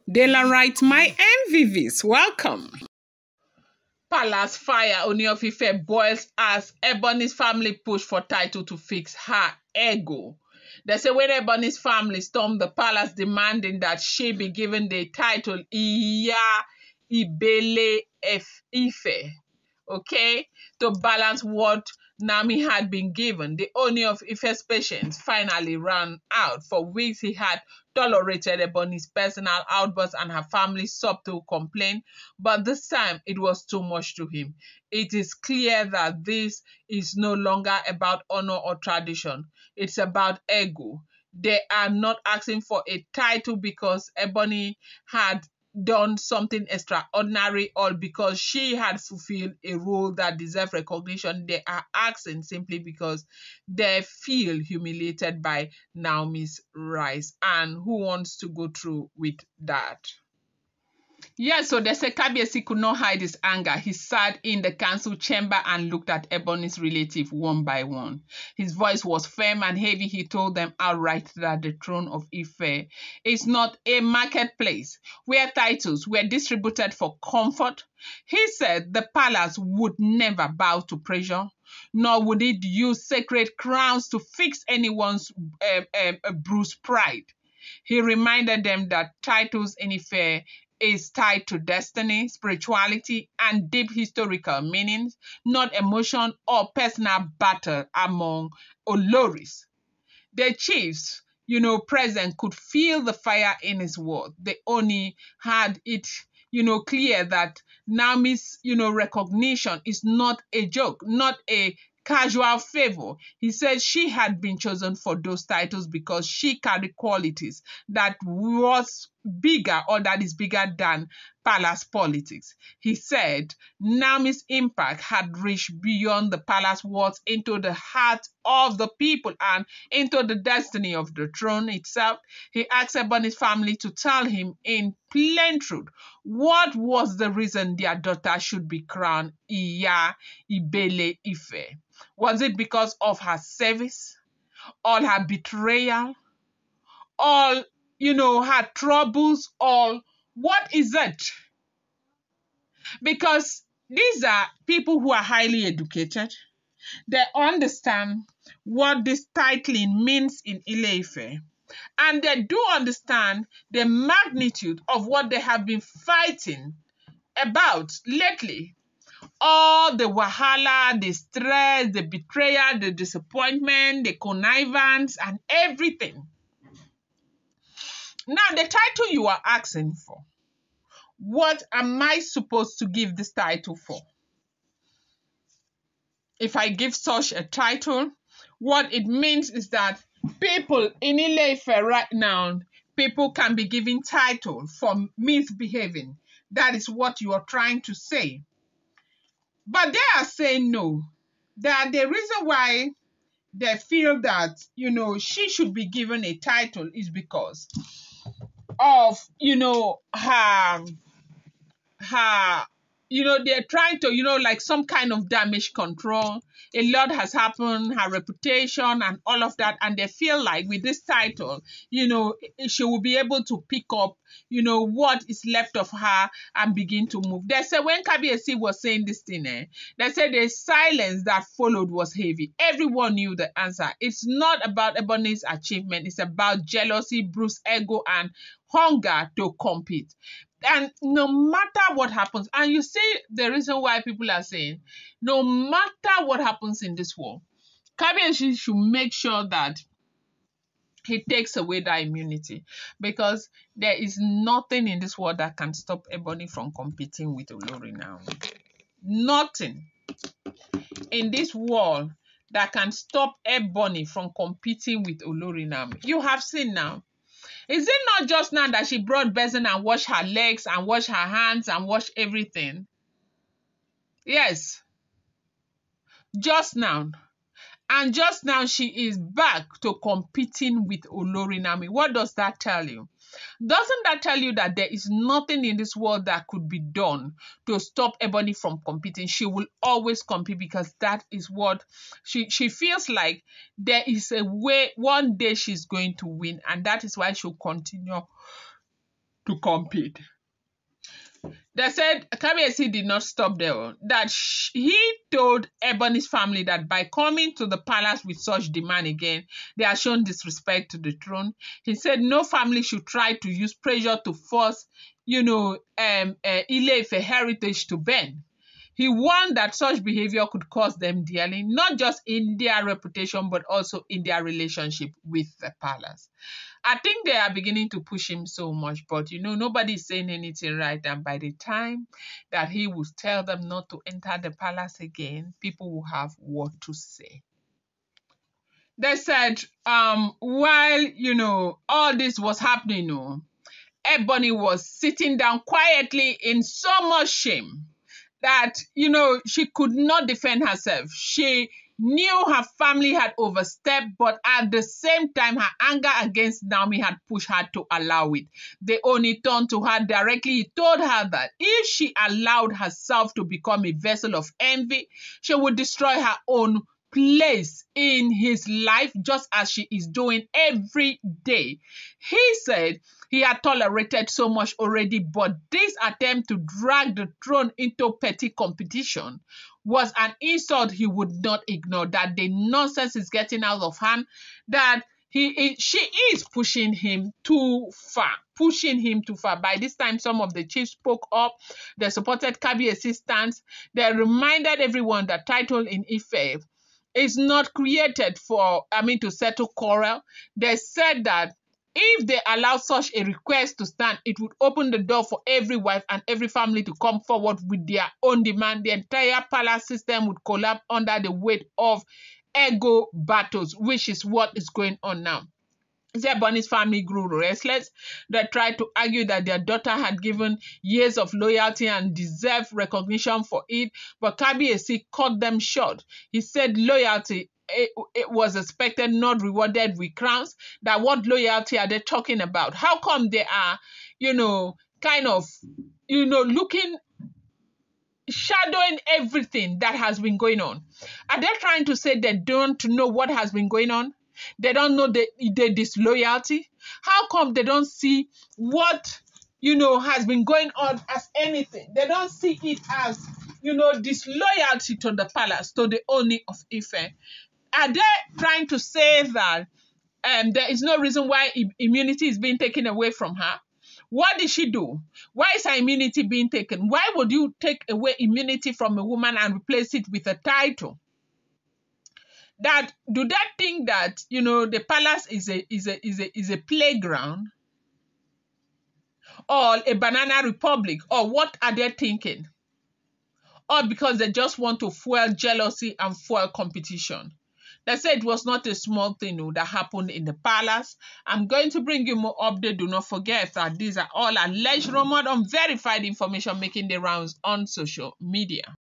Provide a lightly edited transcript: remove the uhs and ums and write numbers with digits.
Daylight, my MVVs, welcome. Palace fire, Ooni of Ife boils as Ebony's family push for title to fix her ego. They say when Ebony's family stormed the palace demanding that she be given the title Iya Ibele Ife, okay, to balance what Nami had been given. The Ooni of Ife's patience finally ran out. For weeks he had tolerated Ebony's personal outbursts and her family's subtle complaint, but this time it was too much to him. It is clear that this is no longer about honor or tradition. It's about ego. They are not asking for a title because Ebony had done something extraordinary or because she had fulfilled a role that deserves recognition. They are asking simply because they feel humiliated by Naomi's rise. And who wants to go through with that? Yes, so they say Kabiyesi could not hide his anger. He sat in the council chamber and looked at Ebony's relative one by one. His voice was firm and heavy. He told them outright that the throne of Ife is not a marketplace where titles were distributed for comfort. He said the palace would never bow to pressure, nor would it use sacred crowns to fix anyone's bruised pride. He reminded them that titles in Ife is tied to destiny, spirituality, and deep historical meanings, not emotion or personal battle among Oloris. The chiefs, present could feel the fire in his words. They only had it, clear that Naomi's, recognition is not a joke, not a casual favor. He said she had been chosen for those titles because she carried qualities that was bigger or that is bigger than palace politics. He said Naomi's impact had reached beyond the palace walls into the heart of the people and into the destiny of the throne itself. He asked Ebony's family to tell him in plain truth what was the reason their daughter should be crowned Iya Ibele Ife. Was it because of her service, all her betrayal, all, her troubles, all? What is it? Because these are people who are highly educated. They understand what this titling means in Ile-Ife. And they do understand the magnitude of what they have been fighting about lately. All the wahala, the stress, the betrayal, the disappointment, the connivance, and everything. Now, the title you are asking for, what am I supposed to give this title for? If I give such a title, what it means is that people in Ile-Ife right now, people can be given title for misbehaving. That is what you are trying to say. But they are saying no. That the reason why they feel that, she should be given a title is because of, they're trying to, like some kind of damage control. A lot has happened, her reputation and all of that. And they feel like with this title, she will be able to pick up, what is left of her and begin to move. They say when Kabiyesi was saying this thing, they said the silence that followed was heavy. Everyone knew the answer. It's not about Ebony's achievement. It's about jealousy, bruised ego, and hunger to compete. And no matter what happens, and you see the reason why people are saying, no matter what happens in this world, Kabiyesi should make sure that he takes away that immunity, because there is nothing in this world that can stop Ebony from competing with Olori now. Nothing in this world that can stop Ebony from competing with Olori now. You have seen now. Is it not just now that she brought basin and washed her legs and washed her hands and washed everything? Yes. Just now. And just now she is back to competing with Olori Nami. What does that tell you? Doesn't that tell you that there is nothing in this world that could be done to stop Ebony from competing? She will always compete because that is what she feels like. There is a way one day she's going to win, and that is why she'll continue to compete. They said Kabiyesi did not stop there, that he told Ebony's family that by coming to the palace with such demand again, they are shown disrespect to the throne. He said no family should try to use pressure to force, Ile-Ife heritage to bend. He warned that such behavior could cost them dearly, not just in their reputation, but also in their relationship with the palace. I think they are beginning to push him so much, but nobody is saying anything right. And by the time that he will tell them not to enter the palace again, people will have what to say. They said, while, all this was happening, Ebony was sitting down quietly in so much shame that, she could not defend herself. She knew her family had overstepped, but at the same time, her anger against Naomi had pushed her to allow it. They only turned to her directly. He told her that if she allowed herself to become a vessel of envy, she would destroy her own place in his life, just as she is doing every day. He said he had tolerated so much already, but this attempt to drag the throne into petty competition was an insult he would not ignore, that the nonsense is getting out of hand, that she is pushing him too far. By this time, some of the chiefs spoke up. They supported Kabiyesi's stance. They reminded everyone that title in Ife is not created to settle quarrel. They said that if they allow such a request to stand, it would open the door for every wife and every family to come forward with their own demand. The entire palace system would collapse under the weight of ego battles, which is what is going on now. Ebony's family grew restless. They tried to argue that their daughter had given years of loyalty and deserved recognition for it, but Kabiyesi cut them short. He said loyalty it was expected, not rewarded with crowns. That what loyalty are they talking about? How come they are, looking, shadowing everything that has been going on? Are they trying to say they don't know what has been going on? They don't know the disloyalty? How come they don't see what, has been going on as anything? They don't see it as, disloyalty to the palace, to the Ooni of Ife. Are they trying to say that there is no reason why immunity is being taken away from her? What did she do? Why is her immunity being taken? Why would you take away immunity from a woman and replace it with a title? Do they think that the palace is a playground or a banana republic, or what are they thinking? Or because they just want to fuel jealousy and fuel competition? They said it was not a small thing that happened in the palace. I'm going to bring you more updates. Do not forget that these are all alleged, rumored, unverified information making the rounds on social media.